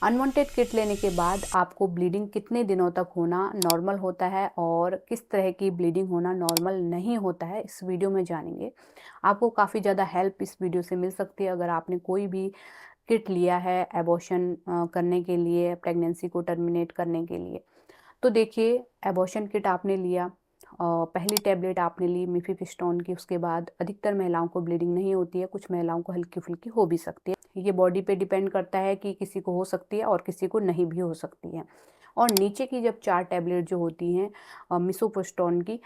Unwanted kit लेने के बाद आपको ब्लीडिंग कितने दिनों तक होना नॉर्मल होता है और किस तरह की ब्लीडिंग होना नॉर्मल नहीं होता है, इस वीडियो में जानेंगे। आपको काफ़ी ज़्यादा हेल्प इस वीडियो से मिल सकती है अगर आपने कोई भी किट लिया है एबॉर्शन करने के लिए, प्रेगनेंसी को टर्मिनेट करने के लिए। तो देखिए, एबॉर्शन किट आपने लिया, पहली टैबलेट आपने ली मिफिप्रिस्टोन की, उसके बाद अधिकतर महिलाओं को ब्लीडिंग नहीं होती है, कुछ महिलाओं को हल्की-फुल्की हो भी सकती है। ये बॉडी पे डिपेंड करता है कि किसी को हो सकती है और किसी को नहीं भी हो सकती है। और नीचे की जब 4 टैबलेट जो होती हैं मिसोप्रोस्टोन की,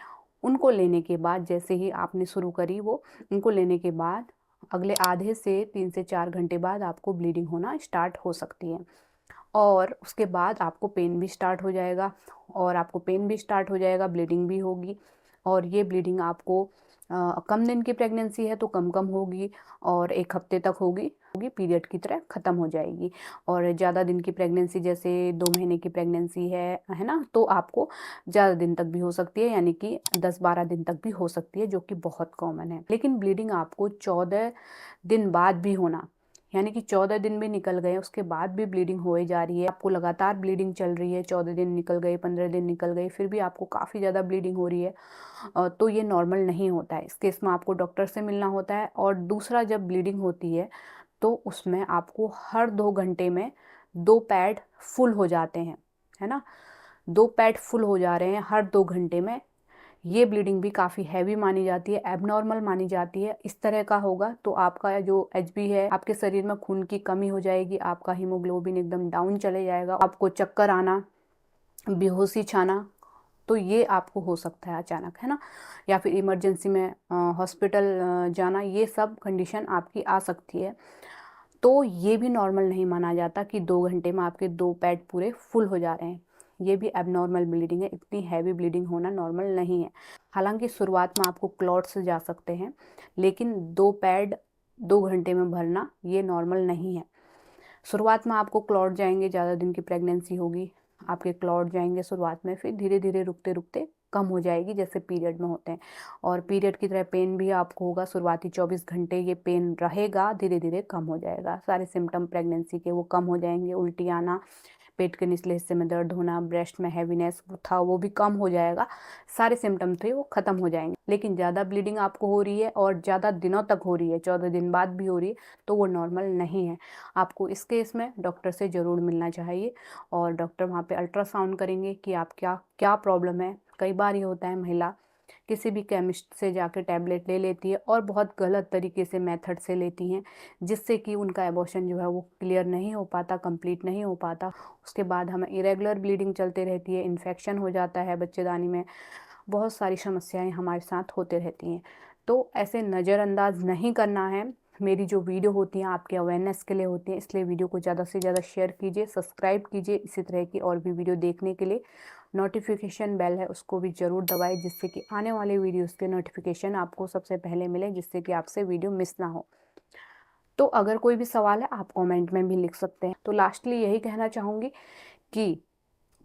उनको लेने के बाद जैसे ही आपने शुरू करी वो, उनको लेने के बाद अगले आधे से 3 से 4 घंटे बाद आपको ब्लीडिंग होना स्टार्ट हो सकती है। और उसके बाद आपको पेन भी स्टार्ट हो जाएगा और आपको पेन भी स्टार्ट हो जाएगा, ब्लीडिंग भी होगी। और ये ब्लीडिंग आपको कम दिन की प्रेगनेंसी है तो कम-कम होगी और 1 हफ्ते तक होगी पीरियड की तरह ख़त्म हो जाएगी। और ज़्यादा दिन की प्रेगनेंसी जैसे 2 महीने की प्रेगनेंसी है ना? तो आपको ज़्यादा दिन तक भी हो सकती है, यानी कि 10-12 दिन तक भी हो सकती है, जो कि बहुत कॉमन है। लेकिन ब्लीडिंग आपको 14 दिन बाद भी होना, यानी कि 14 दिन भी निकल गए, उसके बाद भी ब्लीडिंग होए जा रही है, आपको लगातार ब्लीडिंग चल रही है, 14 दिन निकल गए, 15 दिन निकल गए, फिर भी आपको काफ़ी ज़्यादा ब्लीडिंग हो रही है, तो ये नॉर्मल नहीं होता है। इस केस में आपको डॉक्टर से मिलना होता है। और दूसरा, जब ब्लीडिंग होती है तो उसमें आपको हर 2 घंटे में 2 पैड फुल हो जाते हैं, है ना? 2 पैड फुल हो जा रहे हैं हर 2 घंटे में। ये ब्लीडिंग भी काफ़ी हैवी मानी जाती है, एबनॉर्मल मानी जाती है। इस तरह का होगा तो आपका जो एचबी है, आपके शरीर में खून की कमी हो जाएगी, आपका हीमोग्लोबिन एकदम डाउन चले जाएगा, आपको चक्कर आना, बेहोशी छाना, तो ये आपको हो सकता है अचानक, है ना? या फिर इमरजेंसी में हॉस्पिटल जाना, ये सब कंडीशन आपकी आ सकती है। तो ये भी नॉर्मल नहीं माना जाता कि 2 घंटे में आपके 2 पैड पूरे फुल हो जा रहे हैं। ये भी एबनॉर्मल ब्लीडिंग है, इतनी हैवी ब्लीडिंग होना नॉर्मल नहीं है। हालाँकि शुरुआत में आपको क्लॉट्स जा सकते हैं, लेकिन 2 पैड 2 घंटे में भरना ये नॉर्मल नहीं है। शुरुआत में आपको क्लॉट जाएँगे, ज़्यादा दिन की प्रेगनेंसी होगी, आपके क्लॉट जाएँगे शुरुआत में, फिर धीरे-धीरे, रुकते-रुकते कम हो जाएगी जैसे पीरियड में होते हैं। और पीरियड की तरह पेन भी आपको होगा, शुरुआती 24 घंटे ये पेन रहेगा, धीरे-धीरे कम हो जाएगा। सारे सिम्पटम प्रेगनेंसी के वो कम हो जाएँगे, उल्टी आना, पेट के निचले हिस्से में दर्द होना, ब्रेस्ट में हैवीनेस था वो भी कम हो जाएगा, सारे सिम्पटम थे वो ख़त्म हो जाएँगे। लेकिन ज़्यादा ब्लीडिंग आपको हो रही है और ज़्यादा दिनों तक हो रही है, 14 दिन बाद भी हो रही है, तो वो नॉर्मल नहीं है। आपको इस केस में डॉक्टर से ज़रूर मिलना चाहिए और डॉक्टर वहाँ पे अल्ट्रासाउंड करेंगे कि आप क्या प्रॉब्लम है। कई बार ये होता है, महिला किसी भी केमिस्ट से जाके टैबलेट ले लेती है और बहुत गलत तरीके से मेथड से लेती हैं, जिससे कि उनका एबॉर्शन जो है वो क्लियर नहीं हो पाता, कंप्लीट नहीं हो पाता। उसके बाद हमें इरेगुलर ब्लीडिंग चलती रहती है, इन्फेक्शन हो जाता है बच्चेदानी में, बहुत सारी समस्याएं हमारे साथ होते रहती हैं। तो ऐसे नज़रअंदाज नहीं करना है। मेरी जो वीडियो होती हैं आपके अवेयरनेस के लिए होती हैं, इसलिए वीडियो को ज़्यादा से ज़्यादा शेयर कीजिए, सब्सक्राइब कीजिए। इसी तरह की और भी वीडियो देखने के लिए नोटिफिकेशन बेल है उसको भी ज़रूर दबाएं, जिससे कि आने वाले वीडियोस के नोटिफिकेशन आपको सबसे पहले मिले, जिससे कि आपसे वीडियो मिस ना हो। तो अगर कोई भी सवाल है आप कमेंट में भी लिख सकते हैं। तो लास्टली यही कहना चाहूँगी कि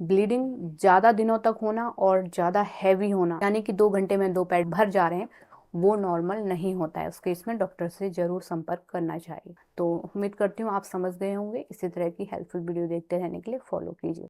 ब्लीडिंग ज़्यादा दिनों तक होना और ज़्यादा हैवी होना, यानी कि 2 घंटे में 2 पैड भर जा रहे हैं, वो नॉर्मल नहीं होता है। उस केस में डॉक्टर से ज़रूर संपर्क करना चाहिए। तो उम्मीद करती हूँ आप समझ गए होंगे। इसी तरह की हेल्पफुल वीडियो देखते रहने के लिए फॉलो कीजिए।